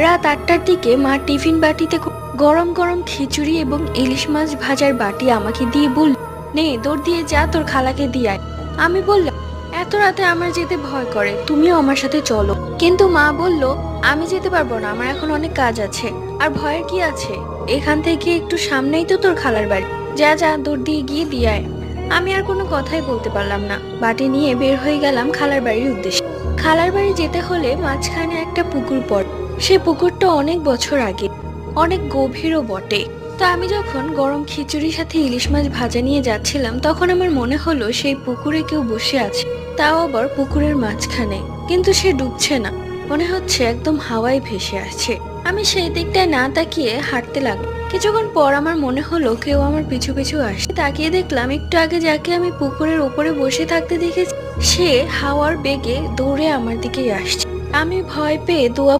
রাত ৮টার দিকে মা টিফিন বাটিতে গরম গরম খিচুড়ি এবং ইলিশ মাছ ভাজার বাটি আমাকে দিয়ে বলল, নে দৌড় দিয়ে যা তোর খালাকে দিয়ে আয়। আমি বললাম, এত রাতে আমার যেতে ভয় করে, তুমিও আমার সাথে চলো। কিন্তু মা বলল, আমি যেতে পারবো না, আমার এখন অনেক কাজ আছে। আর ভয়ের কি আছে, এখান থেকে একটু সামনেই তো তোর খালার বাড়ি, যা যা দৌড় দিয়ে গিয়ে দিয়ে আয়। আমি আর কোনো কথাই বলতে পারলাম না, বাটি নিয়ে বের হয়ে গেলাম খালার বাড়ির উদ্দেশ্যে। খালার বাড়ি যেতে হলে মাঝখানে একটা পুকুর পড়ে। সে পুকুরটা অনেক বছর আগে, অনেক গভীরও বটে। তা আমি যখন গরম খিচুড়ির সাথে ইলিশ মাছ ভাজা নিয়ে যাচ্ছিলাম, তখন আমার মনে হলো সেই পুকুরে কেউ বসে আছে, তাও আবার পুকুরের মাঝখানে। কিন্তু সে ডুবছে না, মনে হচ্ছে একদম হাওয়ায় ভেসে আসছে। আমি সেই দিকটায় না তাকিয়ে হাঁটতে লাগলাম। কিছুক্ষণ পর আমার মনে হলো কেউ আমার পিছু পিছু আসছে। তাকিয়ে দেখলাম একটু আগে যাকে আমি পুকুরের ওপরে বসে থাকতে দেখেছি, সে হাওয়ার বেগে দৌড়ে আমার দিকেই আসছে। আমি ভয় পেয়ে দোয়া